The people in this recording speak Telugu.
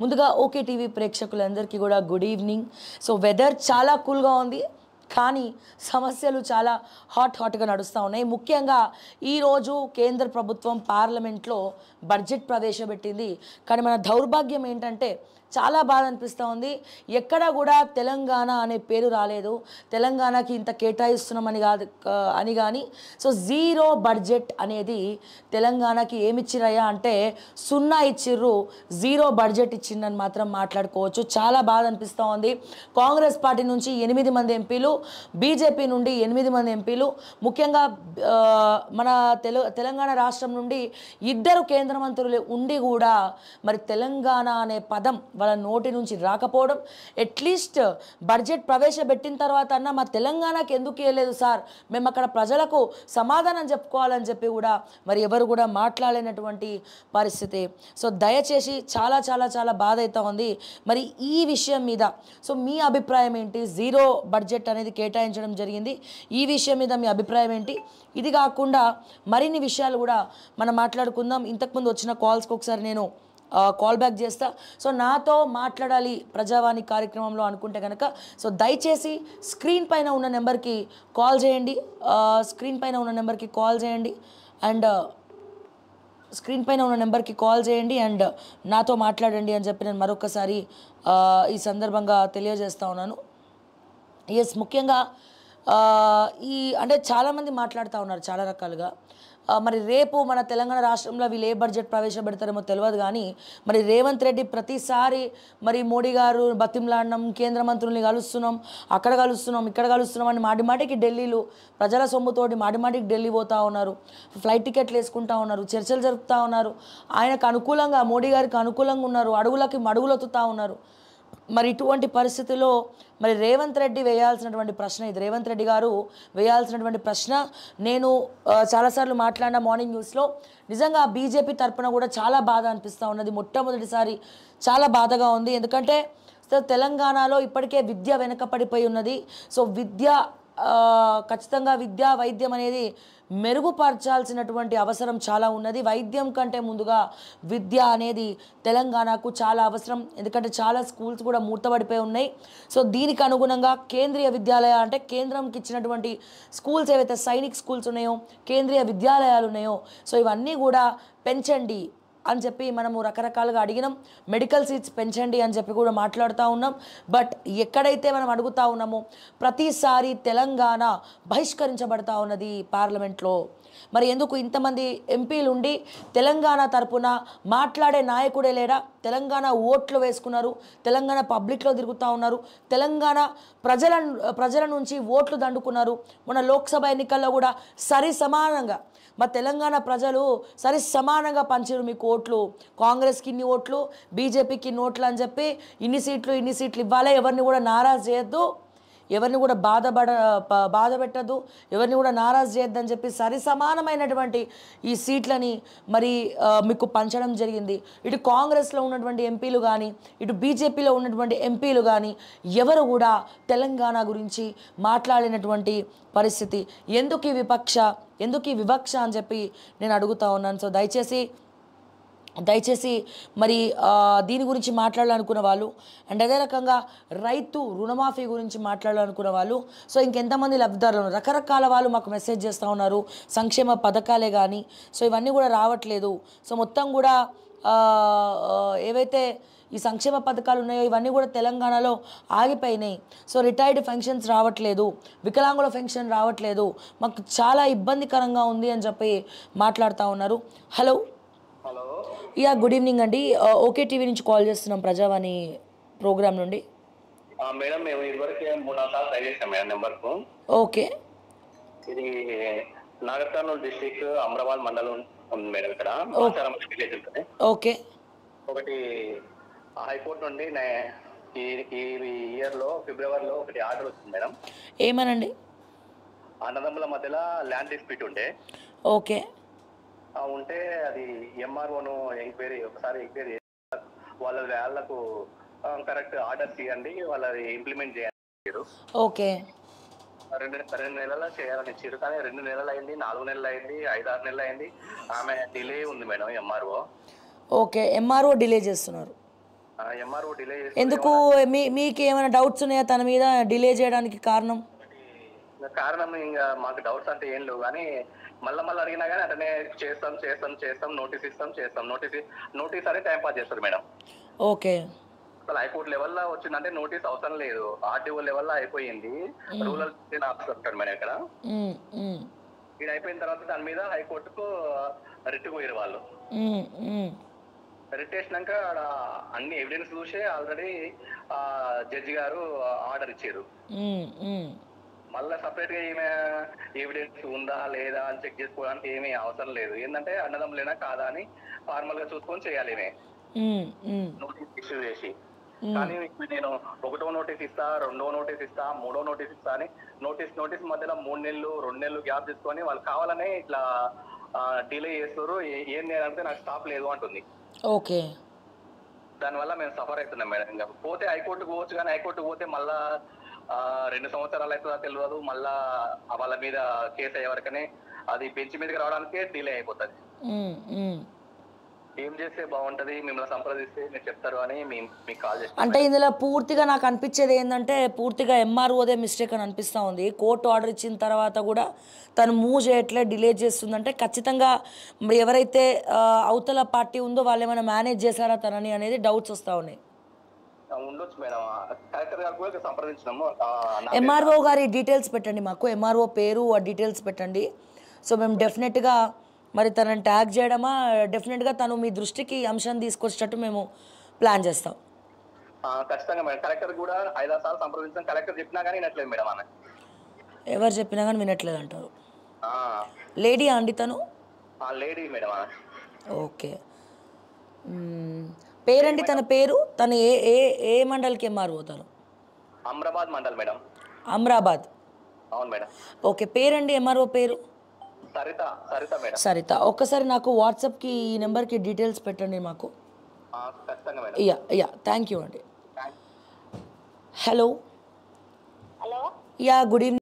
ముందుగా ఓకే టీవీ ప్రేక్షకులందరికీ కూడా గుడ్ ఈవినింగ్. సో వెదర్ చాలా కూల్గా ఉంది, కానీ సమస్యలు చాలా హాట్గా నడుస్తూ ఉన్నాయి. ముఖ్యంగా ఈరోజు కేంద్ర ప్రభుత్వం పార్లమెంట్లో బడ్జెట్ ప్రవేశపెట్టింది. కానీ మన దౌర్భాగ్యం ఏంటంటే చాలా బాధ అనిపిస్తూ ఉంది. ఎక్కడ కూడా తెలంగాణ అనే పేరు రాలేదు. తెలంగాణకి ఇంత కేటాయిస్తున్నామని కాదు అని కానీ సో జీరో బడ్జెట్ అనేది తెలంగాణకి ఏమిచ్చిరయ్యా అంటే సున్నా ఇచ్చిర్రు, జీరో బడ్జెట్ ఇచ్చిందని మాత్రం మాట్లాడుకోవచ్చు. చాలా బాధ అనిపిస్తూ ఉంది. కాంగ్రెస్ పార్టీ నుంచి 8 మంది ఎంపీలు, బీజేపీ నుండి 8 మంది ఎంపీలు, ముఖ్యంగా మన తెలంగాణ రాష్ట్రం నుండి 2 కేంద్ర మంత్రులు ఉండి కూడా మరి తెలంగాణ అనే పదం వాళ్ళ నోటి నుంచి రాకపోవడం. అట్లీస్ట్ బడ్జెట్ ప్రవేశపెట్టిన తర్వాత అన్న మా తెలంగాణకి ఎందుకు ఇవ్వలేదు సార్, మేము అక్కడ ప్రజలకు సమాధానం చెప్పుకోవాలని చెప్పి కూడా మరి ఎవరు కూడా మాట్లాడలేనటువంటి పరిస్థితి. సో దయచేసి చాలా చాలా చాలా బాధ అవుతా ఉంది. మరి ఈ విషయం మీద సో మీ అభిప్రాయం ఏంటి? జీరో బడ్జెట్ అనేది కేటాయించడం జరిగింది, ఈ విషయం మీద మీ అభిప్రాయం ఏంటి? ఇది కాకుండా మరిన్ని విషయాలు కూడా మనం మాట్లాడుకుందాం. ఇంతకుముందు వచ్చిన కాల్స్కి ఒకసారి నేను కాల్ బ్యాక్ చేస్తా. సో నాతో మాట్లాడాలి ప్రజావాణి కార్యక్రమంలో అనుకుంటే కనుక సో దయచేసి స్క్రీన్ పైన ఉన్న నెంబర్కి కాల్ చేయండి, స్క్రీన్ పైన ఉన్న నెంబర్కి కాల్ చేయండి అండ్ అండ్ నాతో మాట్లాడండి అని చెప్పి నేను మరొకసారి ఈ సందర్భంగా తెలియజేస్తా ఉన్నాను. ఎస్, ముఖ్యంగా ఈ అంటే చాలామంది మాట్లాడుతూ ఉన్నారు చాలా రకాలుగా. మరి రేపు మన తెలంగాణ రాష్ట్రంలో వీళ్ళు ఏ బడ్జెట్ ప్రవేశపెడతారేమో తెలియదు, కానీ మరి రేవంత్ రెడ్డి ప్రతిసారి మరి మోడీ గారు బతిమలాడడం, కేంద్ర మంత్రుల్ని కలుస్తున్నాం, అక్కడ కలుస్తున్నాం, ఇక్కడ కలుస్తున్నాం అని మాటిమాటికి ఢిల్లీలో ప్రజల సొమ్ముతోటి మాటిమాటికి ఢిల్లీ పోతూ ఉన్నారు, ఫ్లైట్ టికెట్లు వేసుకుంటూ ఉన్నారు, చర్చలు జరుపుతూ ఉన్నారు, ఆయనకు అనుకూలంగా మోడీ గారికి అనుకూలంగా ఉన్నారు, అడుగులకి మడుగులొత్తుతూ ఉన్నారు. మరి ఇటువంటి పరిస్థితుల్లో మరి రేవంత్ రెడ్డి వేయాల్సినటువంటి ప్రశ్న ఇది. రేవంత్ రెడ్డి గారు వేయాల్సినటువంటి ప్రశ్న, నేను చాలాసార్లు మాట్లాడిన మార్నింగ్ న్యూస్లో, నిజంగా బీజేపీ తరఫున కూడా చాలా బాధ అనిపిస్తూ ఉన్నది. మొట్టమొదటిసారి చాలా బాధగా ఉంది. ఎందుకంటే తెలంగాణలో ఇప్పటికే విద్య వెనకపడిపోయి ఉన్నది. సో ఖచ్చితంగా విద్యా వైద్యం అనేది మెరుగుపరచాల్సినటువంటి అవసరం చాలా ఉన్నది. వైద్యం కంటే ముందుగా విద్య అనేది తెలంగాణకు చాలా అవసరం. ఎందుకంటే చాలా స్కూల్స్ కూడా మూతపడిపోయి ఉన్నాయి. సో దీనికి అనుగుణంగా కేంద్రీయ విద్యాలయ అంటే కేంద్రంకి ఇచ్చినటువంటి స్కూల్స్ ఏవైతే సైనిక్ స్కూల్స్ ఉన్నాయో, కేంద్రీయ విద్యాలయాలు ఉన్నాయో, సో ఇవన్నీ కూడా పెంచండి అని చెప్పి మనము రకరకాలుగా అడిగినాం. మెడికల్ సీట్స్ పెంచండి అని చెప్పి కూడా మాట్లాడుతూ ఉన్నాం. బట్ ఎక్కడైతే మనం అడుగుతూ ఉన్నామో ప్రతిసారి తెలంగాణ బహిష్కరించబడతా ఉన్నది పార్లమెంట్లో. మరి ఎందుకు ఇంతమంది ఎంపీలు ఉండి తెలంగాణ తరపున మాట్లాడే నాయకుడే లేడా? తెలంగాణ ఓట్లు వేసుకున్నారు, తెలంగాణ పబ్లిక్లో తిరుగుతూ ఉన్నారు, తెలంగాణ ప్రజల నుంచి ఓట్లు దండుకున్నారు. మన లోక్సభ ఎన్నికల్లో కూడా సరి సమానంగా మా తెలంగాణ ప్రజలు సరి సమానంగా పంచారు మీకు ఓట్లు. కాంగ్రెస్కి ఇన్ని ఓట్లు, బీజేపీకి ఇన్ని ఓట్లు అని చెప్పి ఇన్ని సీట్లు ఇవ్వాలి. ఎవరిని కూడా నారాజు చేయొద్దు, ఎవరిని కూడా బాధ పెట్టద్దు, ఎవరిని కూడా నారాజు చేయొద్దని చెప్పి సరి సమానమైనటువంటి ఈ సీట్లని మరి మీకు పంచడం జరిగింది. ఇటు కాంగ్రెస్లో ఉన్నటువంటి ఎంపీలు కానీ, ఇటు బీజేపీలో ఉన్నటువంటి ఎంపీలు కానీ ఎవరు కూడా తెలంగాణ గురించి మాట్లాడినటువంటి పరిస్థితి. ఎందుకు ఈ వివక్ష అని చెప్పి నేను అడుగుతా ఉన్నాను. సో దయచేసి మరి దీని గురించి మాట్లాడాలనుకున్న వాళ్ళు అండ్ అదే రకంగా రైతు రుణమాఫీ గురించి మాట్లాడాలనుకున్న వాళ్ళు, సో ఇంకెంతమంది లబ్ధిదారులు రకరకాల వాళ్ళు మాకు మెసేజ్ చేస్తూ ఉన్నారు. సంక్షేమ పథకాలే కానీ సో ఇవన్నీ కూడా రావట్లేదు. సో మొత్తం కూడా ఏవైతే ఈ సంక్షేమ పథకాలు ఉన్నాయో ఇవన్నీ కూడా తెలంగాణలో ఆగిపోయినాయి. సో రిటైర్డ్ పెన్షన్స్ రావట్లేదు, వికలాంగుల పెన్షన్ రావట్లేదు, మాకు చాలా ఇబ్బందికరంగా ఉంది అని చెప్పి మాట్లాడుతూ ఉన్నారు. హలో, యా గుడ్ ఈవినింగ్ అండి. ఓకే టీవీ నుంచి కాల్ చేస్తున్నాం, ప్రజావాణి ప్రోగ్రామ్ నుండి. మేడం, మేము ఇదివరకు 3-4 సార్లు ట్రై చేసాం మేడం నెంబర్కు. ఓకే, ఇది నాగర్ కర్నూలు డిస్ట్రిక్ట్ అమ్రాబాద్ మండలం ఉంది మేడం. ఇక్కడ విలేజ్ ఉంటుంది. ఓకే, ఒకటి హైకోర్టు నుండి ఈ ఇయర్ లో ఫిబ్రవరిలో ఒకటి ఆర్డర్ వచ్చింది మేడం. ఏమనండి? అన్నదమ్ముల మధ్యలో ల్యాండ్ డిస్ప్యూట్ ఉంటే ఓకే ఉంటే అది ఎంఆర్ఓను ఒకసారి ఎంక్వైరీ వాళ్ళకు కరెక్ట్ ఆర్డర్స్ ఇవ్వండి, వాళ్ళది ఇంప్లిమెంట్ చేయండి. ఓకే, 2 నెలల చేయాలని ఇచ్చారు, కానీ 2 నెలలు అయింది, 4 నెలలు అయింది, 5-6 నెలలు అయింది. ఆమె డిలే ఉంది madam MRO. Okay, MRO delay చేస్తున్నారు. ఎంఆర్ఓ డిలే ఎందుకు మీకు ఏమైనా డౌట్స్ ఉన్నాయా తన మీద డిలే చేయడానికి కారణం? కారణం ఇంకా మాకు డౌట్స్ అంటే ఏం లేవు, కానీ మళ్ళీ అడిగినా కానీ అతనే చేస్తాం నోటీస్ అని టైం పాస్ చేస్తారు మేడం. ఓకే. అసలు హైకోర్టు లెవెల్లో వచ్చిందంటే నోటీస్ అవసరం లేదు, ఆర్టీఓ లెవెల్లో అయిపోయింది. రూరల్ ఆఫీసర్ ఉంటాడు మేడం ఇక్కడ. ఇది అయిపోయిన తర్వాత దాని మీద హైకోర్టుకు రిట్ పోయారు వాళ్ళు. రిట్ వేసినాక అన్ని ఎవిడెన్స్ చూసే ఆల్రెడీ జడ్జి గారు ఆర్డర్ ఇచ్చారు. మళ్ళీ సపరేట్ గా ఏమే ఎవిడెన్స్ ఉందా లేదా అని చెక్ చేసుకోవడానికి ఏమీ అవసరం లేదు. ఏంటంటే అన్నదమ్ములేనా కాదా అని ఫార్మల్ గా చూసుకొని చేయాలి నోటీస్ ఇష్యూ చేసి. కానీ నేను 1వ నోటీస్ ఇస్తా, 2వ నోటీస్ ఇస్తా, 3వ నోటీస్ ఇస్తా అని నోటీస్ మధ్యలో 3 నెలలు 2 నెలలు గ్యాప్ తీసుకొని వాళ్ళు కావాలనే ఇట్లా డిలే చేస్తారు. ఏం చేయాలంటే నాకు స్టాప్ లేదు అంటుంది. ఓకే. దానివల్ల మేము సఫర్ అవుతున్నాం మేడం. ఇంకా పోతే హైకోర్టుకు పోవచ్చు, కానీ హైకోర్టుకు పోతే మళ్ళా 2 సంవత్సరాలు అవుతుందా తెలియదు. మళ్ళా వాళ్ళ మీద కేసు అయ్యే వరకనే అది బెంచ్ మీదకి రావడానికే డిలే అయిపోతుంది. ఏం చేస్తే బాగుంటది, మిమ్మల్ని సంప్రదిస్తే మీరు చెప్తారు అని మీకు కాల్ చేస్తాను. అంటే ఇందులో పూర్తిగా నాకు అనిపించేది ఏంటంటే పూర్తిగా ఎంఆర్ఓదే మిస్టేక్ అని అనిపిస్తూ ఉంది. కోర్టు ఆర్డర్ ఇచ్చిన తర్వాత కూడా తను మూవ్ చేయట్లే, డిలే చేస్తుందంటే ఖచ్చితంగా ఎవరైతే అవతల పార్టీ ఉందో వాళ్ళు ఏమైనా మేనేజ్ చేశారా తనని అనేది డౌట్స్ వస్తూ ఉన్నాయి. ఉండొచ్చు మేడం. కలెక్టర్ గారు కూడా సంప్రదించినాము. ఎంఆర్ఓ గారి డీటెయిల్స్ పెట్టండి మాకు, ఎంఆర్ఓ పేరు ఆ డీటెయిల్స్ పెట్టండి. సో మేము డెఫినెట్గా మరి తనని ట్యాగ్ చేయడమా, డెఫినెట్గా తను మీ దృష్టికి అంశాన్ని తీసుకొచ్చేటట్టు మేము ప్లాన్ చేస్తాం. ఖచ్చితంగా మేడం. కలెక్టర్ కూడా 5-6 సార్లు సంప్రదించాం. కలెక్టర్ చెప్పినా కానీ వినట్లేదు మేడం. ఆమె ఎవరు చెప్పినా కానీ వినట్లేదు అంటారు. లేడీ అండి తను? Lady madam. ఓకే. పేరండి తన పేరు? తను ఏ ఏ ఏ మండలికి ఎంఆర్ఓ తను? అమ్రాబాద్ మండల్ మేడం. అమ్రాబాద్. అవును మేడం. ఓకే. పేరండి ఎంఆర్ఓ పేరు? సరిత మేడం. సరిత. ఒక్కసారి నాకు వాట్సాప్కి ఈ నెంబర్కి డీటెయిల్స్ పెట్టండి మాకు. ఖచ్చితంగా మేడం. యా థ్యాంక్ యూ అండి. Hello. Hello. Yeah good evening.